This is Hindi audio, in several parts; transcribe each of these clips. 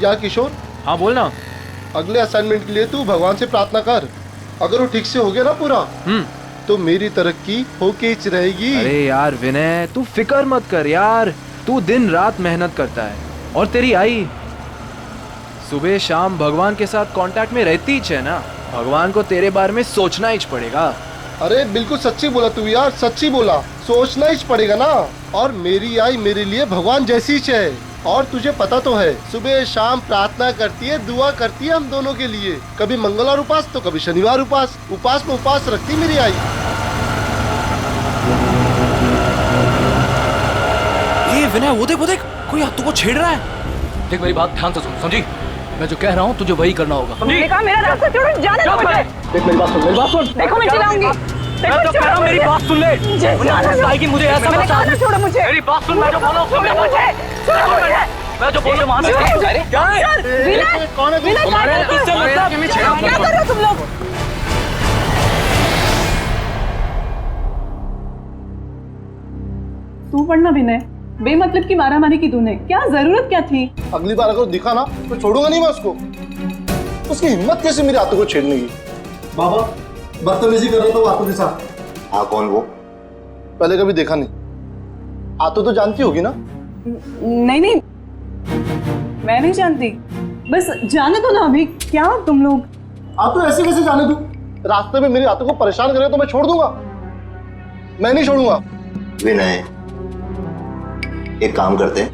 यार किशोर, हाँ बोलना। अगले असाइनमेंट के लिए तू भगवान से प्रार्थना कर। अगर वो ठीक से हो गया ना पूरा, तो मेरी तरक्की होके ही रहेगी। अरे यार विनय, तू फिक्र मत कर यार। तू दिन रात मेहनत करता है और तेरी आई सुबह शाम भगवान के साथ कांटेक्ट में रहती ही है ना। भगवान को तेरे बारे में सोचना ही पड़ेगा। अरे बिल्कुल सच्ची बोला तू यार, सच्ची बोला। सोचना ही पड़ेगा ना। और मेरी आई मेरे लिए भगवान जैसी ही है। और तुझे पता तो है, सुबह शाम प्रार्थना करती है, दुआ करती है हम दोनों के लिए। कभी मंगलवार उपास तो कभी शनिवार उपास। उपास में उपास रखती मेरी आई। ये विनय, वो देख कोई हाथों को छेड़ रहा है। देख मेरी बात ध्यान से सुन, समझी? मैं जो कह रहा हूँ तुझे वही करना होगा। मेरा रास्ता छोड़ो, जाने दो मुझे। देख मेरी बात सुन, मेरी बात सुन। देखो मैं चलाऊंगी। मैं तो कह रहा हूँ मेरी बात सुन ले। मुझे ऐसा मत समझ। छोड़ो मुझे। मेरी बात सुन, मैं जो बोल रहा हूँ छोड़ो मुझे। मैं जो बोल रहा हूँ वहाँ से क्या है? विनय, कौन है? विनय, तुम्हारे क्या कर रहे हो? क्या कर रहे हो तुम लोग? तू पढ़ना विनय, बेमतलब की मारामारी की तूने, क्या जरूरत क्या थी? अगली बार अगर दिखा ना तो छोड़ूंगा नहीं मैं उसको। उसकी हिम्मत कैसे मेरे हाथों को छेड़ने की। बाबा बदतमीजी कर रहा था वो हाथों के साथ। हाँ कौन वो? पहले कभी देखा नहीं। हाथों तो जानती होगी ना? नहीं, मैं नहीं जानती। बस जाने दो ना अभी। क्या तुम लोग? आप तो ऐसे कैसे जाने दूं? रास्ते में मेरे हाथों को परेशान करे तो मैं छोड़ दूंगा? मैं नहीं छोड़ूंगा। विनय, एक काम करते हैं,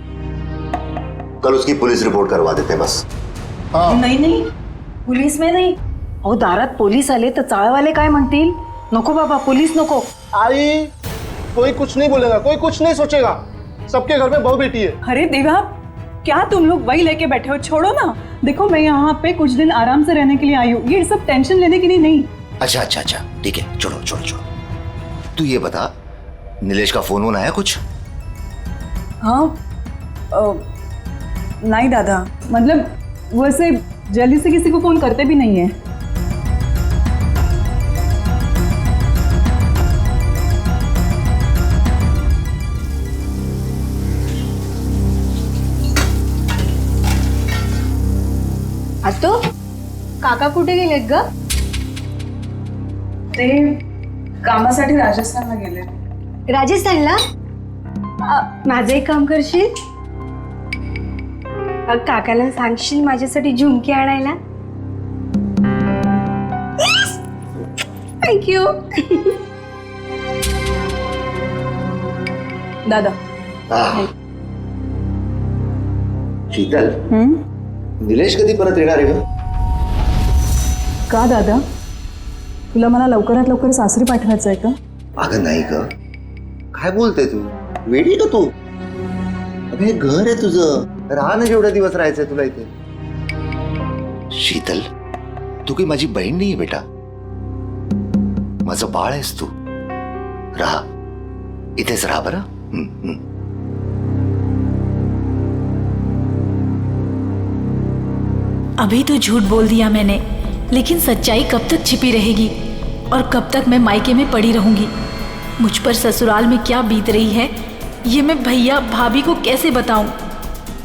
कल उसकी पुलिस रिपोर्ट करवा देते हैं बस। हाँ। नाही पोलीस में नाही. अहो दारात पोलीस आले तर चाळवाले काय म्हणतील? नको बाबा, पोलीस नको. आई, कोई कुछ नहीं बोलेगा, कोई कुछ नहीं सोचेगा। सबके घर में बहू बेटी है। अरे देवा, क्या तुम लोग वही लेके बैठे हो? छोड़ो ना। देखो मैं यहाँ पे कुछ दिन आराम से रहने के लिए आई हूँ, ये सब टेंशन लेने के लिए नहीं। अच्छा ठीक है, छोड़ो। तू ये बता, नीलेश का फोन वोन आया कुछ? हाँ, नहीं दादा, मतलब वैसे जल्दी से किसी को फोन करते भी नहीं है। आतो, काका कुठे गेलेत ग? ते कामासाठी राजस्थानला गेले. राजस्थानला? माझं एक काम करशील? काकाला सांगशील माझ्यासाठी झुमकी आणायला? थँक्यू. दादा. शीतल, निलेश कधी परत येणार आहे ग? का दादा, तुला मला लवकरात लवकर सासरी पाठवायचं आहे का? अगं नाही ग, काय बोलते तू? वेडी का तू? अबे घर आहे तुझं, राहा ना जेवढा दिवस राहायचंय तुला इथे. शीतल, तू काही माझी बहीण नाहीये बेटा, माझं बाळ आहेस तू. राहा, इथेच राहा बरं. अभी तो झूठ बोल दिया मैंने, लेकिन सच्चाई कब तक छिपी रहेगी और कब तक मैं मायके में पड़ी रहूंगी? मुझ पर ससुराल में क्या बीत रही है ये मैं भैया भाभी को कैसे बताऊं?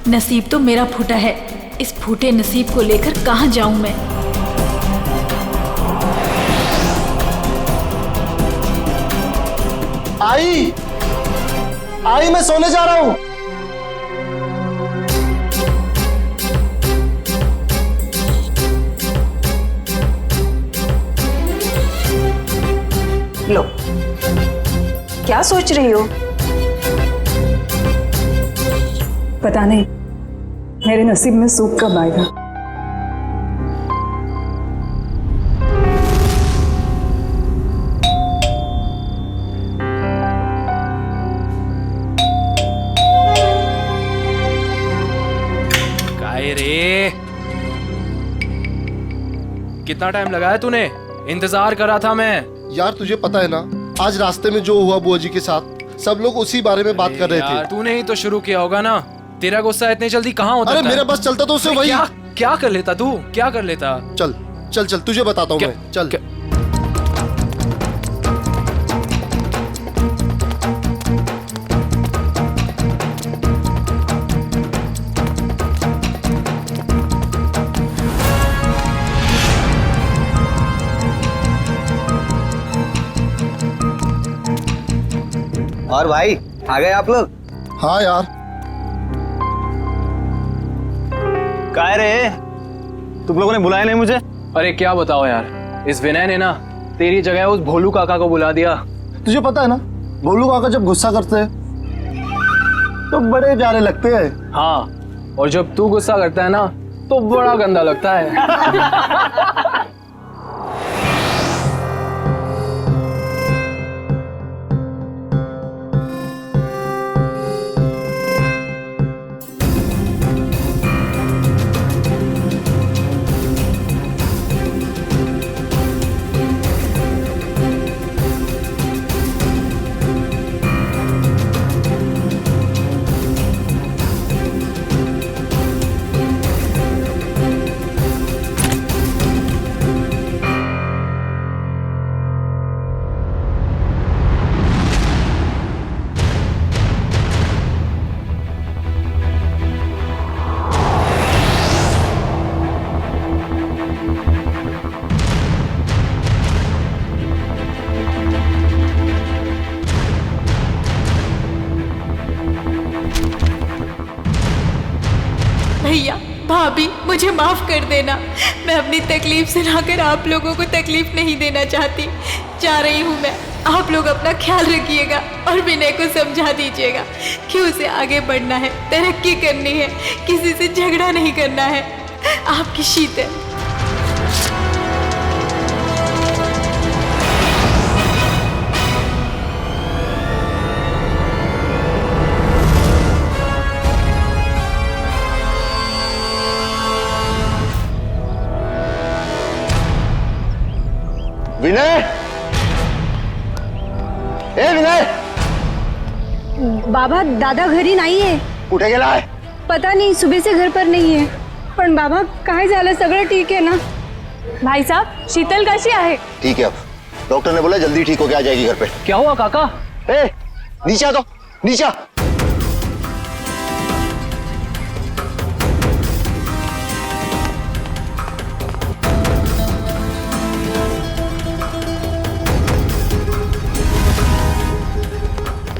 नसीब तो मेरा फूटा है, इस फूटे नसीब को लेकर कहाँ जाऊं मैं? आई मैं सोने जा रहा हूं. लो, क्या सोच रही हो? पता नहीं मेरे नसीब में सुख कब आएगा. काय रे, कितना टाइम लगाया तूने? इंतजार कर रहा था मैं. यार तुझे पता है ना, आज रास्ते में जो हुआ बुआ जी के साथ, सब लोग उसी बारे में बात कर रहे थे. तूने ही तो शुरू किया होगा ना. तेरा गुस्सा इतनी जल्दी कहाँ होता? अरे मेरा बस चलता तो उसे वही. क्या कर लेता तू? क्या कर लेता? चल तुझे बताता हूँ मैं. चल. और भाई आ गए आप लोग? हाँ यार, काय रे, तुम लोगों ने बुलाया नहीं मुझे? अरे क्या बताओ यार, इस विनय ने ना तेरी जगह उस भोलू काका को बुला दिया। तुझे पता है ना, भोलू काका जब गुस्सा करते हैं तो बड़े प्यारे लगते हैं। हाँ, और जब तू गुस्सा करता है ना तो बड़ा गंदा लगता है। भैया भाभी मुझे माफ कर देना। मैं अपनी तकलीफ सुनाकर आप लोगों को तकलीफ नहीं देना चाहती। जा रही हूँ मैं। आप लोग अपना ख्याल रखिएगा और विनय को समझा दीजिएगा कि उसे आगे बढ़ना है, तरक्की करनी है, किसी से झगड़ा नहीं करना है। आपकी शीतल। विनय, ए विनय, बाबा दादा घरी नाहीये. कुठे गेलाय? पता नहीं, सुबह से घर पर नहीं है. पण बाबा काय झालं? सगळं ठीक है ना? भाई साहब, शीतल कैसी है? ठीक है, अब डॉक्टर ने बोला जल्दी ठीक होके आ जाएगी घर पे. क्या हुआ काका? ए नीचे आ, तो नीचे आ.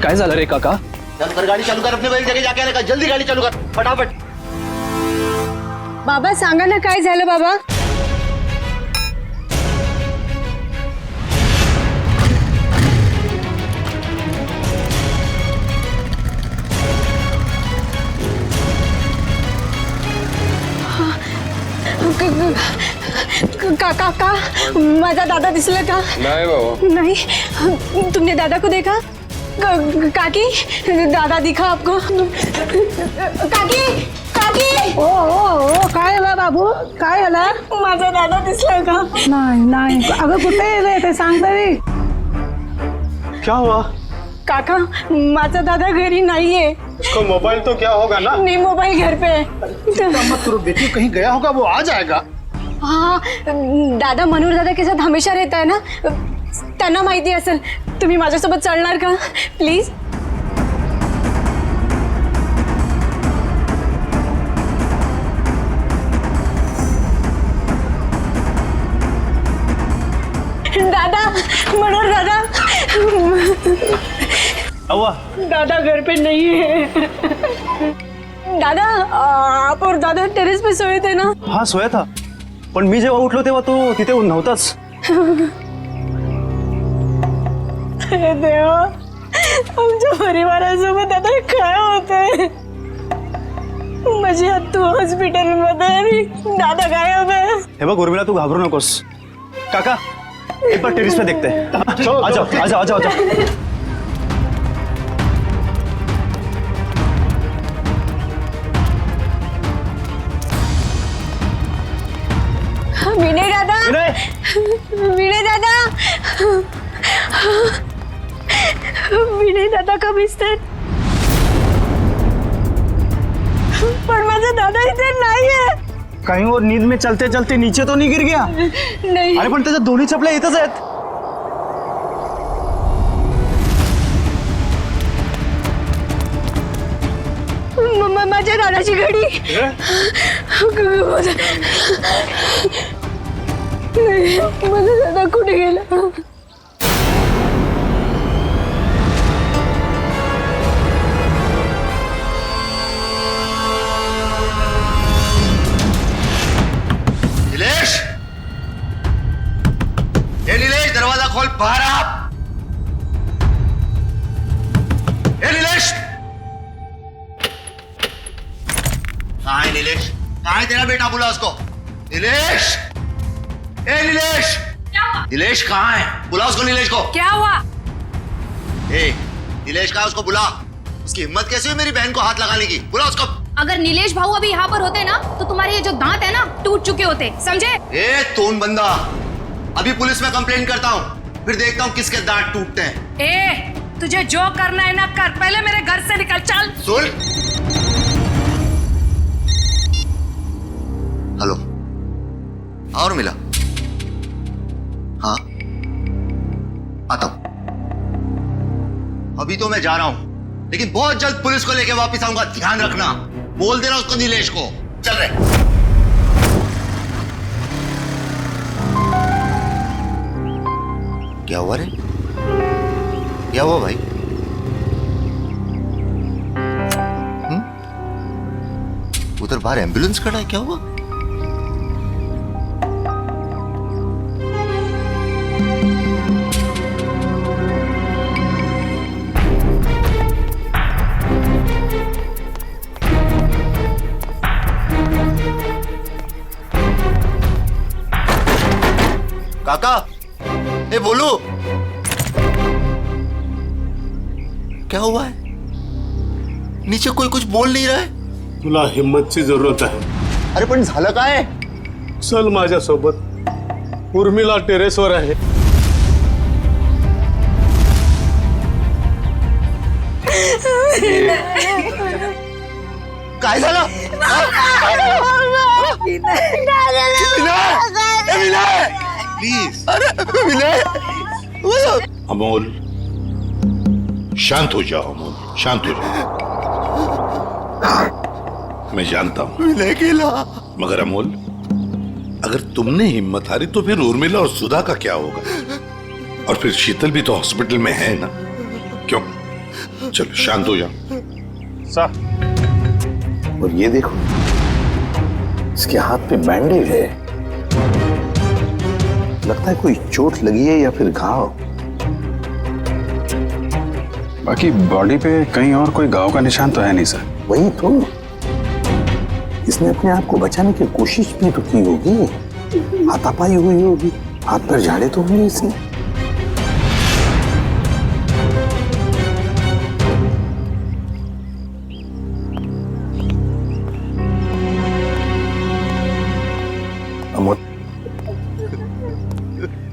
काय झालं रे काका? चल कर, गाड़ी चालू कर, अपने वही जगह जाके आने का. जल्दी गाड़ी चालू कर, फटाफट. बाबा सांगा ना काय झालं बाबा? काका, माझा दादा दिसला का? नहीं बाबा. नहीं. तुमने दादा को देखा? काकी, दादा दिखा आपको? काकी, काकी. ओ ओ ओ काय झालं बाबू? काय झालं? माझा दादा दिसला का? नाही नाही, अगं कुठे आहे ते सांग तरी. क्या हुआ? काका, माझा दादा घरी नाहीये. उसका मोबाइल तो क्या होगा ना? नहीं, मोबाइल घर पे है. मत करो बेटी, कहीं गया होगा, वो आ जाएगा. हाँ, दादा मनोहर दादा के साथ हमेशा रहता है ना, त्यांना माहिती असेल. तुम्ही माझ्यासोबत चालणार का प्लीज? दादा, मनोहर दादा. हुआ? दादा घर पे नहीं है. दादा, आप और दादा टेरेस पे सोए थे ना? हाँ सोया था, पण मी जेव्हा उठलो तेव्हा तो तिथे नव्हताच. हे देवा, आमच्या परिवारासोबत आता काय होतंय? माझी आत्तू हॉस्पिटलमध्ये आणि दादा गायब आहे. हे बघ उर्मिला, तू घाबरू नकोस. काका एक बार टेरिस पे देखते हैं. आ जाओ आ जाओ आ जाओ आ जाओ. विनय दादा, विनय दादा, विनय दादा कब दिसतात? पण माझा दादा इथे नाहीये. कहीं और नींद में चलते चलते नीचे तो नहीं गिर गया? नाही. अरे पण त्याच्या दोन्ही चपल्या इथंच आहेत. माझ्या दादाची घडी. माझा दादा कुठे गेला? कहाँ है तेरा बेटा? बुला उसको। नीलेश, ए नीलेश, नीलेश कहाँ है? बुला उसको, नीलेश को। क्या हुआ? ए नीलेश कहाँ है? उसको बुला। उसकी हिम्मत कैसे हुई मेरी बहन को हाथ लगाने की? बुला उसको। अगर नीलेश भाऊ अभी यहाँ पर होते ना तो तुम्हारे ये जो दांत है ना टूट चुके होते, समझे? ए तोन बंदा, अभी पुलिस में कंप्लेंट करता हूँ, फिर देखता हूँ किसके दांत टूटते हैं। ए, तुझे जो करना है ना कर, पहले मेरे घर से निकल, चल। सुन, हेलो, और मिला? हाँ, आता हूं। अभी तो मैं जा रहा हूं, लेकिन बहुत जल्द पुलिस को लेके वापस आऊंगा, ध्यान रखना। बोल देना उसको, नीलेश को। चल रहे। क्या हुआ रे? क्या हुआ भाई? उधर बाहर एम्बुलेंस खड़ा है, क्या हुआ? काका, ए बोलू, क्या हुआ है? नीचे कोई कुछ बोल नहीं रहा है। तुला हिम्मतची जरूरत आहे. अरे पण झालं काय? चल माझ्यासोबत. उर्मिला टेरेसवर आहे. काय झालं? प्लीज, अरे विनय. अमोल, शांत हो जाओ अमोल, शांत हो जाओ. मैं जानता हूं विनय केला. मगर अमोल, अगर तुमने हिम्मत हारी तो फिर उर्मिला और सुधा का क्या होगा? और फिर शीतल भी तो हॉस्पिटल में है ना? क्यों? चलो शांत हो जाओ. सर, और ये देखो, इसके हाथ पे बैंडेज है. लगता है कोई चोट लगी है या फिर घाव. बाकी बॉडी पे कहीं और कोई घाव का निशान तो है नहीं सर. वही तो, इसने अपने आप को बचाने की कोशिश भी तो की होगी. हाथापाई हुई होगी, हाथ पर झाड़े तो होंगे इसने.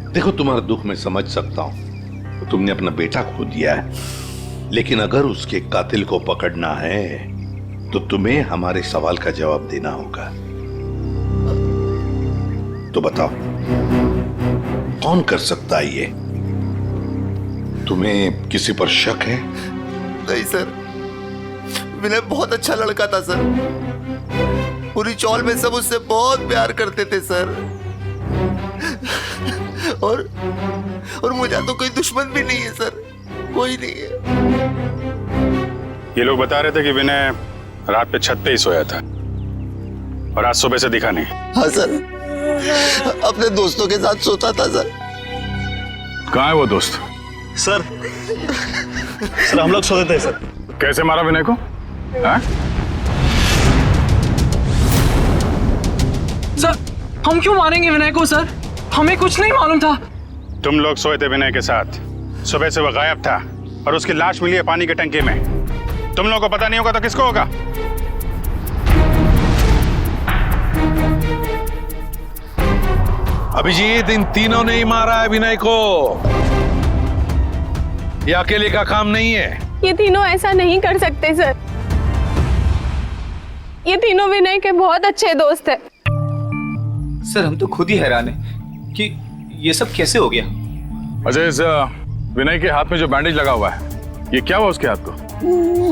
देखो, तुम्हारा दुख मैं समझ सकता हूं. तुमने अपना बेटा खो दिया है, लेकिन अगर उसके कातिल को पकड़ना है तो तुम्हें हमारे सवाल का जवाब देना होगा. तो बताओ, कौन कर सकता है ये? तुम्हें किसी पर शक है? नहीं सर, विनय बहुत अच्छा लड़का था सर. पूरी चौल में सब उससे बहुत प्यार करते थे सर. और मुझे तो कोई दुश्मन भी नहीं है सर, कोई नहीं है. ये लोग बता रहे थे कि विनय रात पे छत पे ही सोया था और आज सुबह से दिखा नहीं. हाँ सर, अपने दोस्तों के साथ सोता था सर. कहाँ है वो दोस्त? सर, हम लोग सोते थे सर. कैसे मारा विनय को? हाँ? सर, हम क्यों मारेंगे विनय को सर? हमें कुछ नहीं मालूम था. तुम लोग सोए थे विनय के साथ. सुबह से वो गायब था और उसकी लाश मिली है पानी के टंकी में. तुम लोगों को पता नहीं होगा तो किसको होगा? अभिजीत, इन तीनों ने ही मारा है विनय को. ये अकेले का काम नहीं है. ये तीनों ऐसा नहीं कर सकते सर. ये तीनों विनय के बहुत अच्छे दोस्त हैं. सर, हम तो खुद ही हैरान हैं कि ये सब कैसे हो गया. अजय, इस विनय के हाथ में जो बैंडेज लगा हुआ है, ये क्या हुआ उसके हाथ को?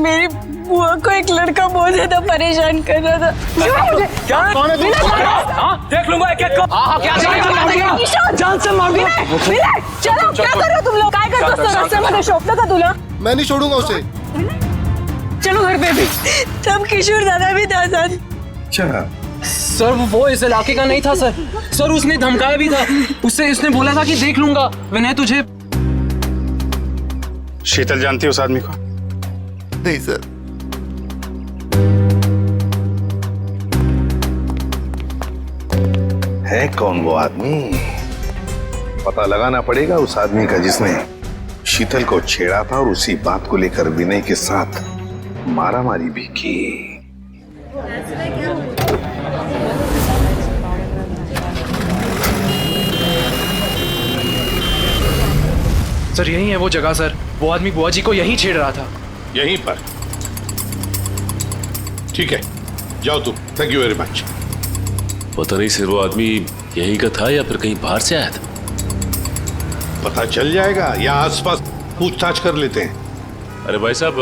मेरी बुआ को एक लड़का बहुत ज्यादा परेशान कर रहा था. क्या? कौन है? देख लूंगा एक एक को. क्या जान से मार दूंगा. चलो, क्या कर रहे हो तुम लोग? काय करतो रस्ते मध्ये शोभतं का तुला? मैं नहीं छोड़ूंगा उसे. चलो घर पे भी. तब किशोर दादा भी था सर. अच्छा, सर, वो इस इलाके का नहीं था सर. सर, उसने धमकाया भी था. उसने बोला था कि देख लूंगा विनय तुझे. शीतल जानती है उस आदमी को? नहीं सर. है कौन वो आदमी? पता लगाना पड़ेगा उस आदमी का जिसने शीतल को छेड़ा था और उसी बात को लेकर विनय के साथ मारामारी भी की। सर यही है वो जगह सर। वो आदमी बुआ जी को यहीं छेड़ रहा था। यहीं पर? ठीक है, जाओ तुम। Thank you very much. पता नहीं सर वो आदमी यहीं का था या फिर कहीं बाहर से आया था। पता चल जाएगा या आसपास पूछताछ कर लेते हैं। अरे भाई साहब,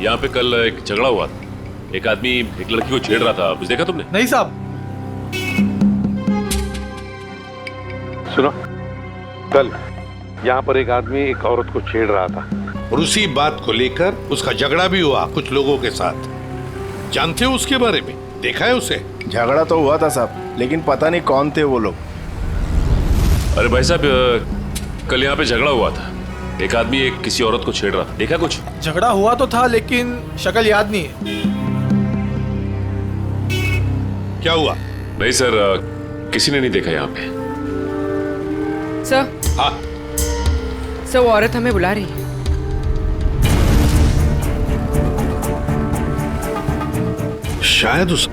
यहाँ पे कल एक झगड़ा हुआ था। एक आदमी एक लड़की को छेड़ रहा था, कुछ देखा तुमने? नहीं साहब। सुनो, कल यहाँ पर एक आदमी एक औरत को छेड़ रहा था और उसी बात को लेकर उसका झगड़ा भी हुआ कुछ लोगों के साथ। जानते हो उसके बारे में? देखा है उसे? झगड़ा तो हुआ था साहब, लेकिन पता नहीं कौन थे वो लोग। अरे भाई साहब, कल यहाँ पे झगड़ा हुआ था। एक आदमी एक किसी औरत को छेड़ रहा था, देखा कुछ? झगड़ा हुआ तो था लेकिन शक्ल याद नहीं है। क्या हुआ? नहीं सर, किसी ने नहीं देखा यहाँ पे। सर। हाँ सर, वो औरत हमें बुला रही है। शायद उस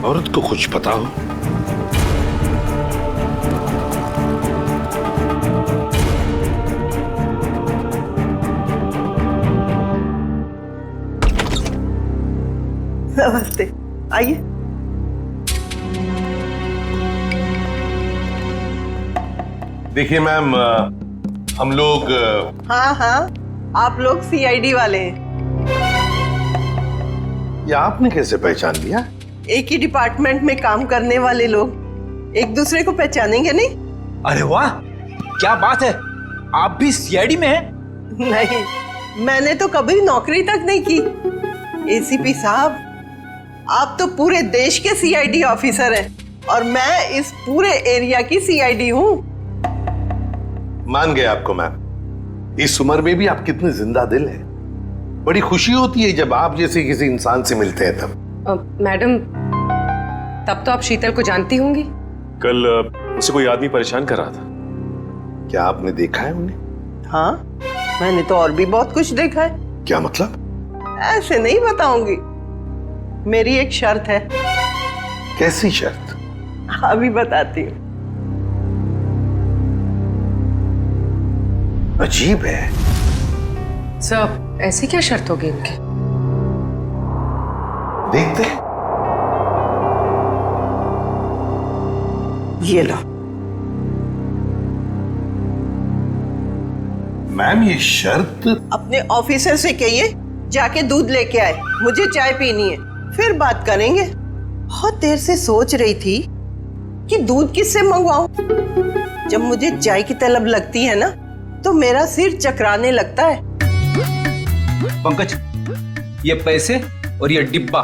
औरत को कुछ पता हो। नमस्ते, आइए। देखिए मैम, हम लोग हाँ हाँ, आप लोग सीआईडी वाले हैं। ये आपने कैसे पहचान लिया? एक ही डिपार्टमेंट में काम करने वाले लोग एक दूसरे को पहचानेंगे नहीं? अरे वाह, क्या बात है, आप भी सीआईडी में हैं? नहीं, मैंने तो कभी नौकरी तक नहीं की। एसीपी साहब, आप तो पूरे देश के सीआईडी ऑफिसर हैं और मैं इस पूरे एरिया की सीआईडी हूँ। मान गए आपको मैम। इस उम्र में भी आप कितने जिंदा दिल हैं। बड़ी खुशी होती है जब आप जैसे किसी इंसान से मिलते हैं तब। मैडम, तब तो आप शीतल को जानती होंगी। कल उसे कोई आदमी परेशान कर रहा था। क्या आपने देखा है उन्हें? हाँ, मैंने तो और भी बहुत कुछ देखा है। क्या मतलब? ऐसे नहीं बताऊंगी, मेरी एक शर्त है। कैसी शर्त? अभी बताती हूँ। अजीब है। सर, ऐसी क्या शर्त होगी उनकी? देखते हैं। ये लो। मैम, ये शर्त? अपने ऑफिसर से कहिए जाके दूध लेके आए, मुझे चाय पीनी है, फिर बात करेंगे। बहुत देर से सोच रही थी कि दूध किससे मंगवाऊं। जब मुझे चाय की तलब लगती है ना तो मेरा सिर चकराने लगता है। पंकज, ये पैसे और ये डिब्बा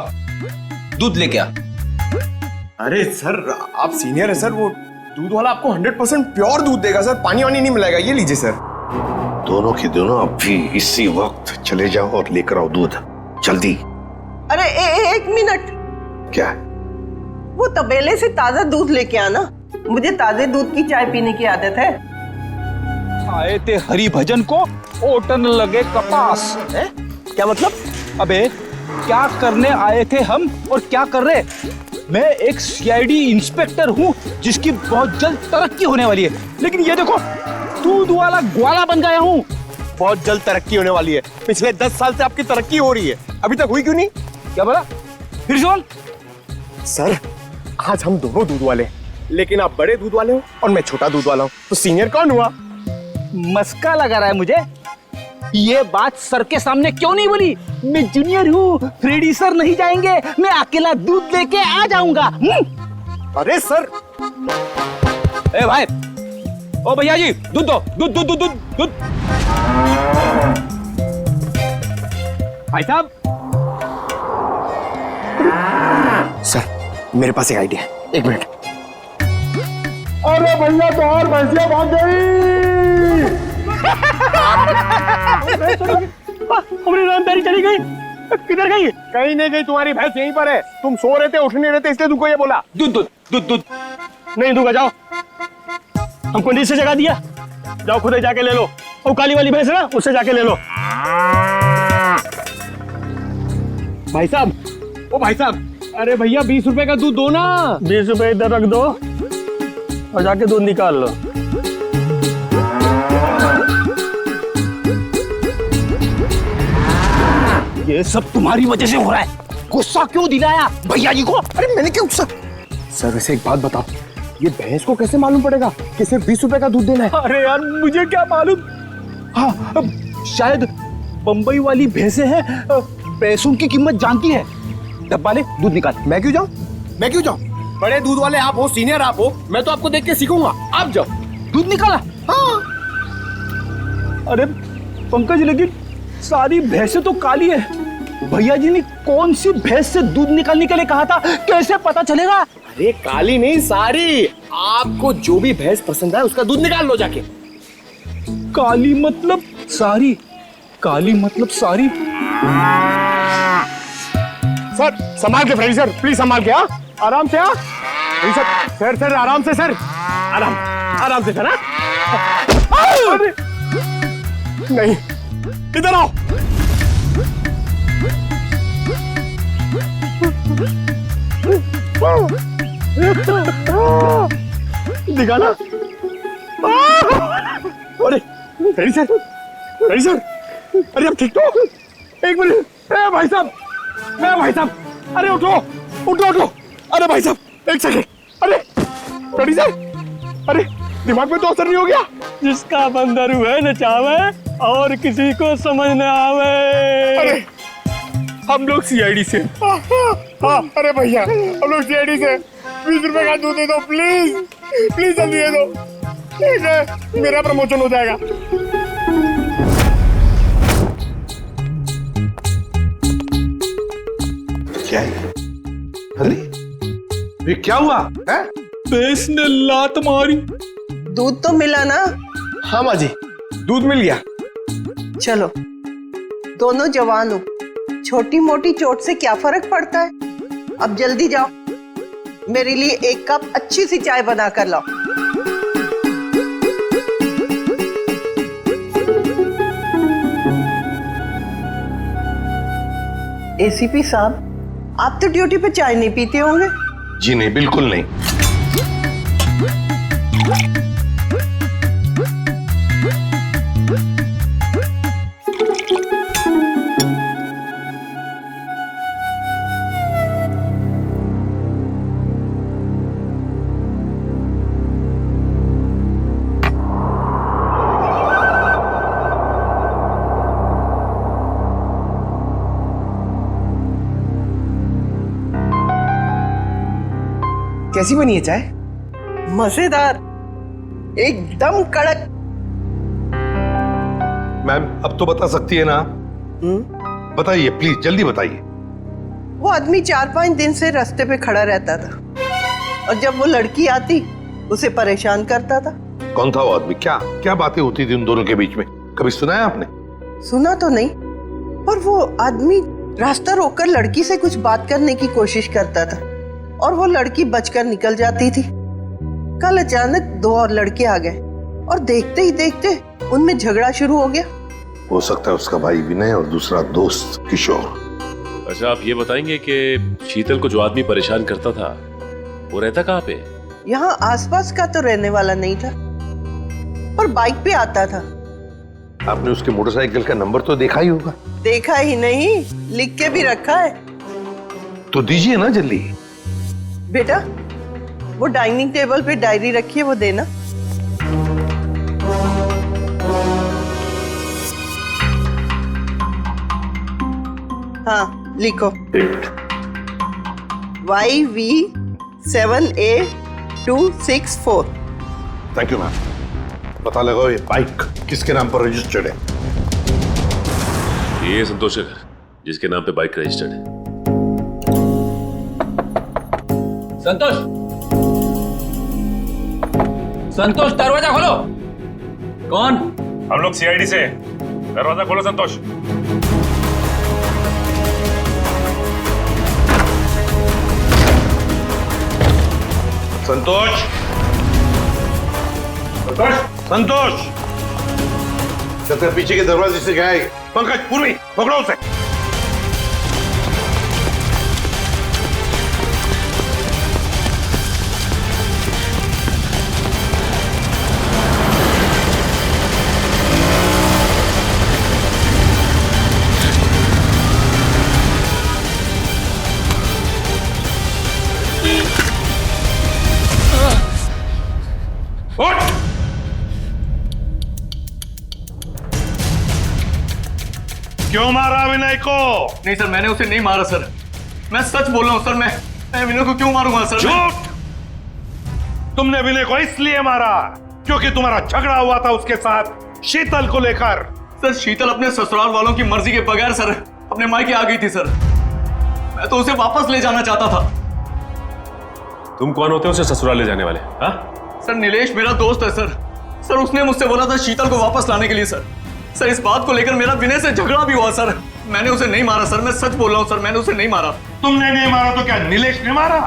दूध लेके आ। अरे सर, आप सीनियर है सर, वो दूध वाला आपको 100% प्योर दूध देगा सर, पानी वानी नहीं मिलाएगा। ये लीजिए सर। दोनों के दोनों अभी इसी वक्त चले जाओ और लेकर आओ दूध, जल्दी। अरे एक मिनट। क्या? वो तबेले से ताजा दूध लेके आना, मुझे ताजे दूध की चाय पीने की आदत है। आए थे हरि भजन को, ओटन लगे कपास है? क्या मतलब? अबे क्या करने आए थे हम और क्या कर रहे? मैं एक सीआईडी इंस्पेक्टर हूँ जिसकी बहुत जल्द तरक्की होने वाली है, लेकिन ये देखो दूध वाला ग्वाला बन गया हूँ। बहुत जल्द तरक्की होने वाली है। पिछले 10 साल से आपकी तरक्की हो रही है, अभी तक हुई क्यों नहीं? क्या बोला? फिर सुन सर, आज हम दोनों दूध वाले हैं, लेकिन आप बड़े दूध वाले हो और मैं छोटा दूध वाला हूँ, तो सीनियर कौन हुआ? मस्का लगा रहा है मुझे। ये बात सर के सामने क्यों नहीं बोली? मैं जूनियर हूँ, फ्रेडी सर नहीं जाएंगे, मैं अकेला दूध लेके आ जाऊंगा। अरे सर, ए भाई, ओ भैया जी, दूध दो, दूध दूध दूध दूध दूध। भाई साहब, सर मेरे पास एक आइडिया है, 1 मिनट। अरे भैया, तो और भैंसिया भाग गई। हमारी रामदारी चली गई। किधर गई? कहीं नहीं गई, तुम्हारी भैंस यहीं पर है। तुम सो रहे थे, उठ नहीं रहे थे, इसलिए तुमको ये बोला। दूध दूध दूध नहीं दूंगा, जाओ। हमको नीचे जगह दिया, जाओ खुद ही जाके ले लो। वो काली वाली भैंस है ना, उससे जाके ले लो। भाई साहब, ओ भाई साहब, अरे भैया 20 रुपए का दूध दो ना। 20 रुपए इधर रख दो और जाके दूध निकाल लो। ये सब तुम्हारी वजह से हो रहा है। गुस्सा क्यों दिलाया भैया जी को? अरे मैंने क्या गुस्सा? सर वैसे एक बात बताओ, ये भैंस को कैसे मालूम पड़ेगा कि सिर्फ 20 रुपए का दूध देना है? अरे यार मुझे क्या मालूम। हाँ शायद बंबई वाली भैंसें हैं, पैसों की कीमत जानती है। डब्बा ले, दूध निकाल। मैं क्यों जाऊं? मैं क्यों जाऊं? बड़े दूध वाले आप हो, सीनियर आप हो, मैं तो आपको देख के सीखूंगा। आप जाओ, दूध निकाला। हाँ। अरे पंकज, लेकिन सारी भैंसें तो काली है। भैया जी ने कौन सी भैंस से दूध निकालने के लिए कहा था, कैसे पता चलेगा? अरे काली नहीं, सारी। आपको जो भी भैंस पसंद है उसका दूध निकाल लो जाके। काली मतलब सारी, काली मतलब सारी। सर संभाल के फ्रेंड, सर प्लीज संभाल के। हाँ आराम से। हाँ सर, सर आराम से सर, आराम से सर। अरे नहीं, इधर आओ। दिखाना। अरे रेडी सर, रेडी सर। अरे अब ठीक तो? एक मिनट। भाई साहब, भाई साहब, अरे उठो उठो उठो। अरे भाई साहब एक सेकंड। अरे रेडी सर। अरे दिमाग में तो असर नहीं हो गया? जिसका बंदर हुए नचावे और किसी को समझ न आवे। अरे हम लोग सीआईडी से। हाँ अरे भैया हम लोग सीआईडी से। 20 रुपए का दूध दे दो प्लीज, प्लीज जल्दी दे दो। ठीक है, मेरा प्रमोशन हो जाएगा। क्या है? अरे ये क्या हुआ है? भैंस ने लात मारी। दूध तो मिला ना? हाँ माँ जी, दूध मिल गया। चलो, दोनों जवान हो, छोटी मोटी चोट से क्या फर्क पड़ता है। अब जल्दी जाओ, मेरे लिए 1 कप अच्छी सी चाय बना कर लाओ। एसीपी साहब, आप तो ड्यूटी पे चाय नहीं पीते होंगे? जी नहीं, बिल्कुल नहीं। कैसी बनी है चाय? मजेदार, एकदम कड़क। मैम अब तो बता सकती है ना? बताइए प्लीज, जल्दी बताइए। वो आदमी 4-5 दिन से रास्ते पे खड़ा रहता था और जब वो लड़की आती उसे परेशान करता था। कौन था वो आदमी? क्या क्या बातें होती थी उन दोनों के बीच में? कभी सुना है आपने? सुना तो नहीं, पर वो आदमी रास्ता रोककर लड़की से कुछ बात करने की कोशिश करता था और वो लड़की बचकर निकल जाती थी। कल अचानक 2 और लड़के आ गए और देखते ही देखते उनमें झगड़ा शुरू हो गया। हो सकता है उसका भाई विनय और दूसरा दोस्त किशोर। अच्छा आप ये बताएंगे कि शीतल को जो आदमी परेशान करता था वो रहता कहाँ पे? यहाँ आसपास का तो रहने वाला नहीं था, पर बाइक पे आता था। आपने उसके मोटरसाइकिल का नंबर तो देखा ही होगा। देखा ही नहीं, लिख के भी रखा है। तो दीजिए ना जल्दी। बेटा वो डाइनिंग टेबल पे डायरी रखी है, वो देना। हाँ लिखो। YV7A264। Thank you ma'am. पता लगाओ ये बाइक किसके नाम पर रजिस्टर्ड है। ये संतोष का घर, जिसके नाम पे बाइक रजिस्टर्ड है। संतोष, संतोष दरवाजा खोलो। कौन? हम लोग सीआईडी से। दरवाजा खोलो संतोष। संतोष, संतोष, संतोष, छतर पीछे के दरवाजे से गया है। पंकज, पूर्वी, पकड़ो उसे। उठ! क्यों मारा विनय को? नहीं सर, मैंने उसे नहीं मारा सर। मैं सच बोल रहा हूँ सर। मैं विनय को क्यों मारूंगा सर? झूठ! तुमने विनय को इसलिए मारा क्योंकि तुम्हारा झगड़ा हुआ था उसके साथ शीतल को लेकर। सर, शीतल अपने ससुराल वालों की मर्जी के बगैर सर अपने मायके आ गई थी सर। मैं तो उसे वापस ले जाना चाहता था। तुम कौन होते हो उसे ससुराल ले जाने वाले? हाँ? सर, नीलेश मेरा दोस्त है सर। सर, उसने मुझसे बोला था शीतल को वापस लाने के लिए सर। सर, इस बात को लेकर मेरा विनय से झगड़ा भी हुआ सर। मैंने उसे नहीं मारा सर, मैं सच बोल रहा हूँ सर, मैंने उसे नहीं मारा। तुमने नहीं मारा तो क्या नीलेश ने मारा?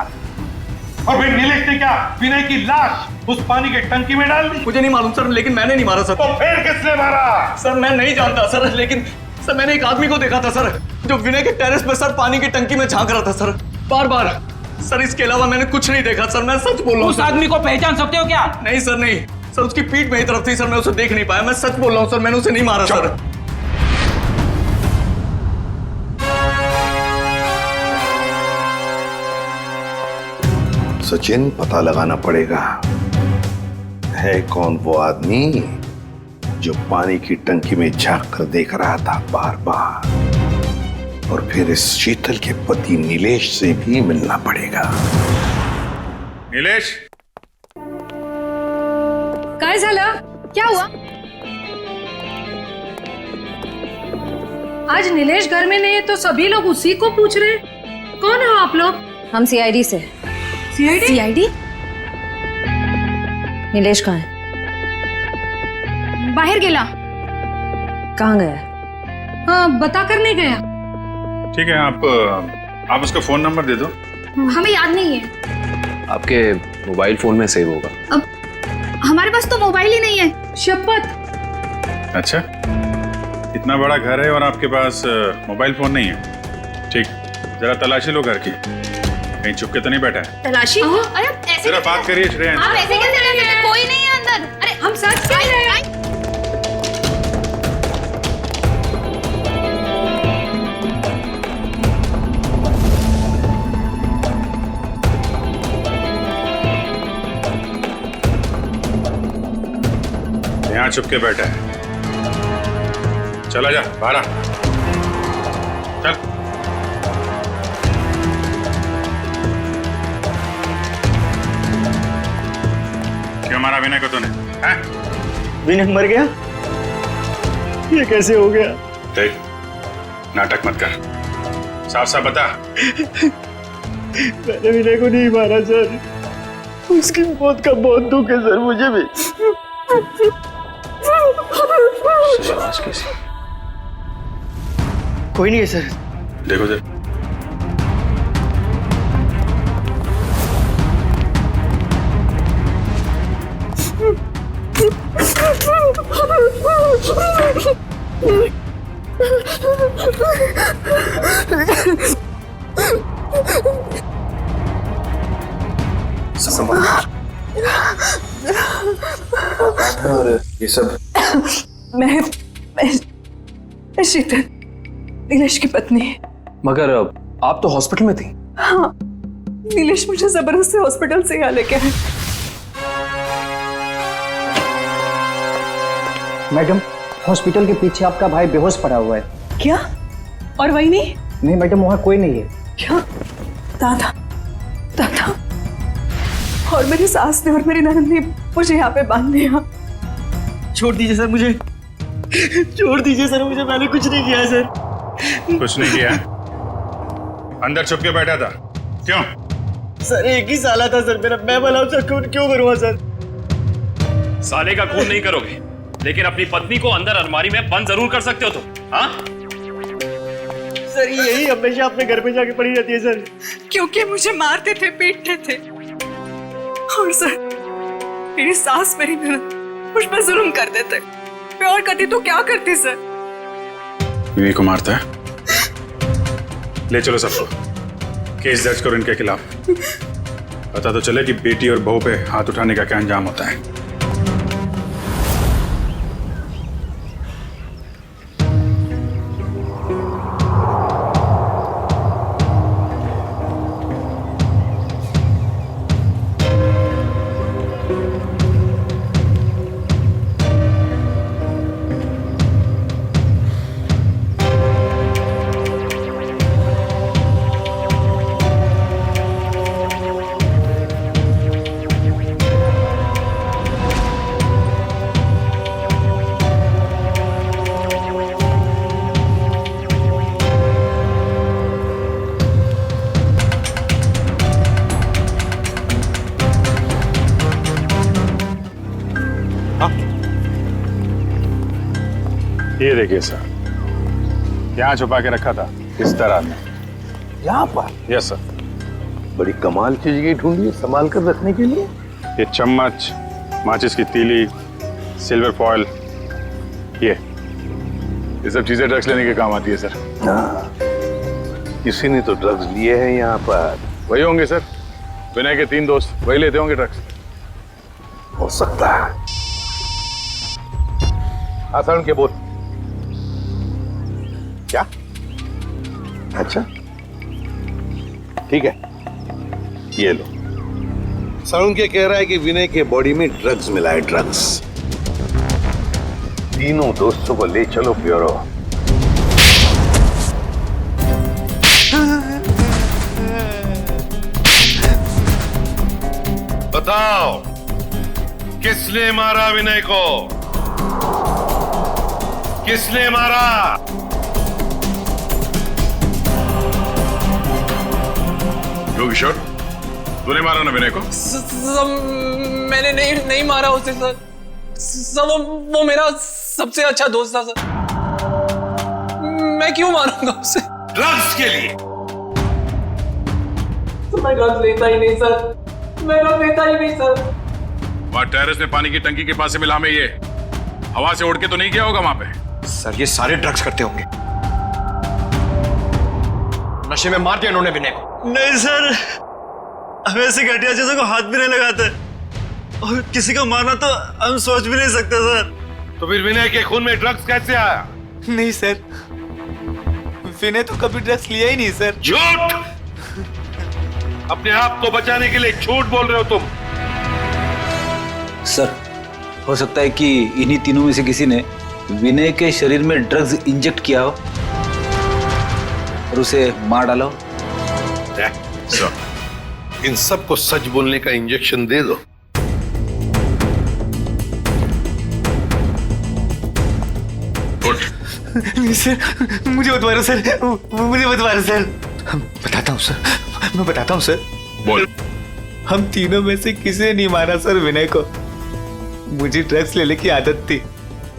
और फिर नीलेश ने क्या विनय की लाश उस पानी के टंकी में डाल दी? मुझे नहीं मालूम सर, लेकिन मैंने नहीं मारा सर। तो फिर किसने मारा? सर, मैं नहीं जानता सर, लेकिन सर मैंने एक आदमी को देखा था सर, जो विनय के टेरेस पे सर पानी की टंकी में झांक रहा था सर, बार बार। सर, इसके अलावा मैंने कुछ नहीं देखा सर, मैं सच बोल रहा हूँ। उस आदमी को पहचान सकते हो क्या? नहीं सर, नहीं सर, उसकी पीठ मेरी तरफ थी सर, मैं उसे देख नहीं पाया। मैं सच बोल रहा हूँ सर, मैंने उसे नहीं मारा सर। सचिन, पता लगाना पड़ेगा है कौन वो आदमी जो पानी की टंकी में झांक कर देख रहा था बार बार। और फिर इस शीतल के पति नीलेश से भी मिलना पड़ेगा। नीलेश, काय झालं? क्या हुआ? आज नीलेश घर में नहीं है तो सभी लोग उसी को पूछ रहे हैं। कौन हो आप लोग? हम सीआईडी से। सीआईडी? नीलेश कहाँ है? बाहर गेला। कहाँ गया? हाँ, बता कर नहीं गया। ठीक है, आप उसका फोन नंबर दे दो। हमें याद नहीं है। आपके मोबाइल फोन में सेव होगा। अब हमारे पास तो मोबाइल ही नहीं है। शपथ। अच्छा, इतना बड़ा घर है और आपके पास मोबाइल फोन नहीं है? ठीक, जरा तलाशी लो घर की, कहीं छुप के तो नहीं बैठा है? तलाशी? अरे ऐसे जरा बात करिए श्रेया। आप ऐसे कैसे कर सकते हैं? कोई नहीं है अंदर। अरे हम सच कह रहे हैं। यहाँ छुप के बैठा है। चला जा बाहर आ। चल। क्यों मारा विनय को तूने? विनय मर गया? ये कैसे हो गया? देख, नाटक मत कर, साफ साफ बता। मैंने विनय को नहीं मारा सर, उसकी मौत का बहुत दुख है सर, मुझे भी। कोई नहीं है सर। देखो सर, और ये सब मैं शीतल, नीलेश की पत्नी। मगर आप तो हॉस्पिटल में थी। हाँ, नीलेश मुझे जबरदस्ती हॉस्पिटल से यहाँ लेके आए। मैडम, हॉस्पिटल के पीछे आपका भाई बेहोश पड़ा हुआ है। क्या? और वही नहीं? नहीं मैडम, वहाँ कोई नहीं है। क्या? दादा, दादा और मेरी सास ने और मेरी ननद ने मुझे यहाँ पे बांध दिया। छोड़ दीजिए सर मुझे, छोड़ दीजिए सर मुझे, मैंने कुछ नहीं किया सर। कुछ नहीं किया? अंदर छुप के बैठा था, क्यों? सर एक ही साला था सर मेरा, मैं भला उसका खून क्यों करूँगा सर? साले का खून नहीं करोगे, लेकिन अपनी पत्नी को अंदर अलमारी में बंद जरूर कर सकते हो तुम। हाँ सर, यही हमेशा अपने घर पे जाके पड़ी रहती है सर। क्योंकि मुझे मारते थे, पीटते थे और सर, मेरी सास मेरी ननद मुझ पर जुल्म कर देते। मैं और करती तो क्या करती सर? बीवी को मारता है? ले चलो सबको, केस दर्ज करो इनके खिलाफ। पता तो चले कि बेटी और बहू पे हाथ उठाने का क्या अंजाम होता है। ये देखिए सर, यहाँ छुपा के रखा था इस तरह में। यहाँ पर? Yes sir. बड़ी कमाल चीज की ढूंढी है संभाल कर रखने के लिए। ये चम्मच, माचिस की तीली, सिल्वर फॉयल, ये सब चीजें ड्रग्स लेने के काम आती है सर। हाँ, किसी ने तो ड्रग्स लिए हैं यहाँ पर। वही होंगे सर, विनय के 3 दोस्त, वही लेते होंगे ड्रग्स। हो सकता है। आसान के बोल। क्या? अच्छा ठीक है, ये लो। सरुण के कह रहा है कि विनय के बॉडी में ड्रग्स मिला है, ड्रग्स। तीनों दोस्तों को ले चलो ब्यूरो। बताओ, किसने मारा विनय को? किसने मारा? किशोर, तूने मारा ना विनय को? मैंने नहीं मारा उसे सर। सब वो मेरा सबसे अच्छा दोस्त था सर। मैं क्यों मारूंगा उसे? ड्रग्स के लिए? मैं ड्रग्स लेता ही नहीं सर। मैं ड्रग्स लेता ही नहीं सर। वहाँ टेरेस में पानी की टंकी के पास से मिला में, ये हवा से उड़ के तो नहीं गया होगा वहां पे? सर ये सारे ड्रग्स करते होंगे। नशे में मार दिया इन्होंने विनय को। नहीं सर, हम ऐसी घटिया चीजों को हाथ भी नहीं लगाते, और किसी को मारना तो हम सोच भी नहीं सकते सर। तो फिर विनय के खून में ड्रग्स कैसे आया? नहीं सर, विनय तो कभी ड्रग्स लिया ही नहीं सर। झूठ! अपने आप को बचाने के लिए झूठ बोल रहे हो तुम। सर, हो सकता है कि इन्हीं तीनों में से किसी ने विनय के शरीर में ड्रग्स इंजेक्ट किया हो और उसे मार डाला हो। इन सबको सच बोलने का इंजेक्शन दे दो। नहीं सर, मुझे मत मारो सर, मुझे मत मारो सर। बताता हूँ सर, मैं बताता हूँ सर। बोल। हम तीनों में से किसी ने नहीं मारा सर विनय को। मुझे ड्रग्स लेने की आदत थी।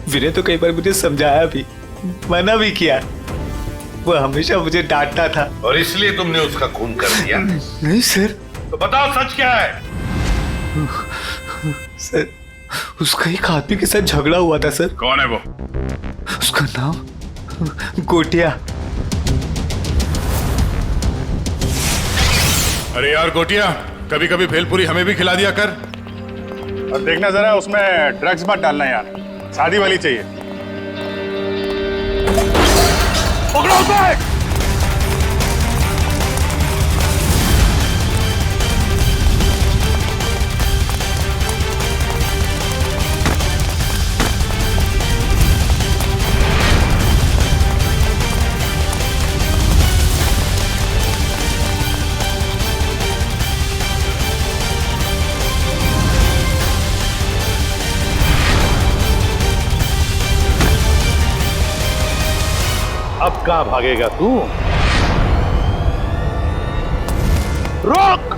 विनय तो कई बार मुझे समझाया भी, मना भी किया। वो हमेशा मुझे डांटता था। और इसलिए तुमने उसका खून कर दिया? नहीं सर। तो बताओ सच क्या है? सर, उसका एक आदमी के साथ झगड़ा हुआ था सर। कौन है वो? उसका नाम गोटिया। अरे यार गोटिया, कभी कभी भेलपुरी हमें भी खिला दिया कर। और देखना जरा उसमें ड्रग्स मत डालना यार, शादी वाली चाहिए। पकड़ो उसे! अब कहां भागेगा तू? रोक!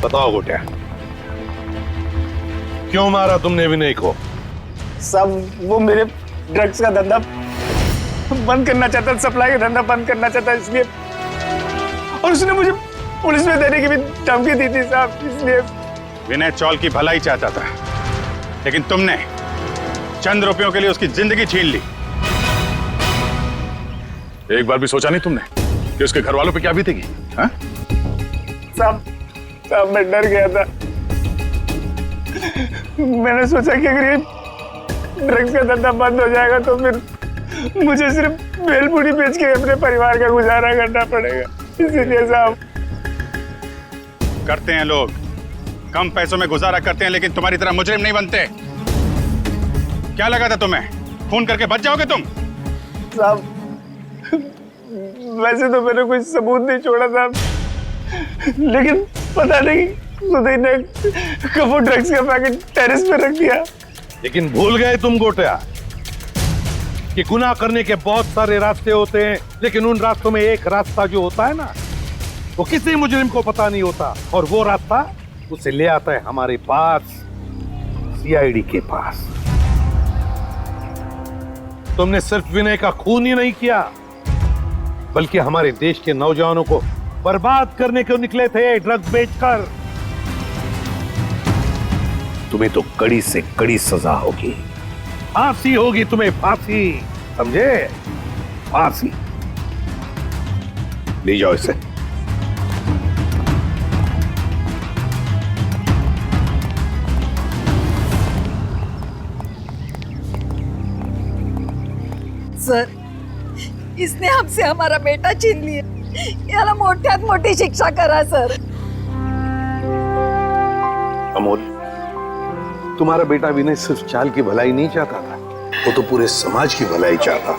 बताओ गोटिया, क्यों मारा तुमने विनय को? सब वो मेरे ड्रग्स का धंधा बंद करना चाहता, सप्लाई का धंधा बंद करना चाहता, इसलिए। और उसने मुझे पुलिस में देने की भी धमकी दी थी साहब, इसलिए। विनय चौल की भलाई चाहता था, लेकिन तुमने चंद रुपयों के लिए उसकी जिंदगी छीन ली। एक बार भी सोचा नहीं तुमने कि उसके घर वालों पे क्या बीतेगी? हाँ? साहब मैं डर गया था। मैंने सोचा कि अगर ये ड्रग्स का धंधा बंद हो जाएगा तो फिर मुझे सिर्फ भेलपूरी बेच के अपने परिवार का गुजारा करना पड़ेगा, इसीलिए साहब। करते हैं लोग, कम पैसों में गुजारा करते हैं, लेकिन तुम्हारी तरह मुजरिम नहीं बनते। क्या लगा था तुम्हें खून करके बच जाओगे तुम? साहब वैसे तो मैंने कोई सबूत नहीं छोड़ा था, लेकिन पता नहीं सुधीर ने कब वो ड्रग्स का पैकेट टेरेस पे रख दिया। लेकिन भूल गए तुम गोटिया कि गुनाह करने के बहुत सारे रास्ते होते हैं, लेकिन उन रास्तों में एक रास्ता जो होता है ना, वो किसी मुजरिम को पता नहीं होता, और वो रास्ता उसे ले आता है हमारे पास, सीआईडी के पास। तुमने सिर्फ विनय का खून ही नहीं किया, बल्कि हमारे देश के नौजवानों को बर्बाद करने को निकले थे ड्रग्स बेचकर। तुम्हें तो कड़ी से कड़ी सजा होगी, फांसी होगी तुम्हें, फांसी, समझे? फांसी। ले जाओ इसे। सर, इसने हमसे हमारा बेटा छीन लिया, याला मोठ्यात मोठी शिक्षा करा सर। अमोल, तुम्हारा बेटा विनय सिर्फ चाल की भलाई नहीं चाहता था, वो तो पूरे समाज की भलाई चाहता था।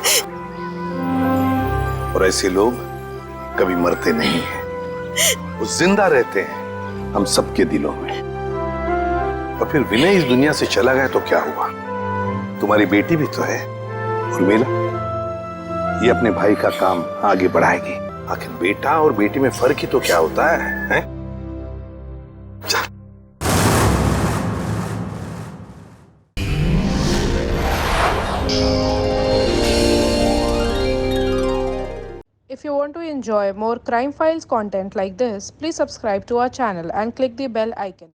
और ऐसे लोग कभी मरते नहीं हैं, वो जिंदा रहते हैं हम सबके दिलों में। और फिर विनय इस दुनिया से चला गया तो क्या हुआ? तुम्हारी बेटी भी तो है, उर्मिला, ये अपने भाई का काम आगे बढ़ाएगी। आखिर बेटा और बेटी में फर्क ही तो क्या होता है? If you want to enjoy more Crime Files content like this, please subscribe to our channel and click the bell icon.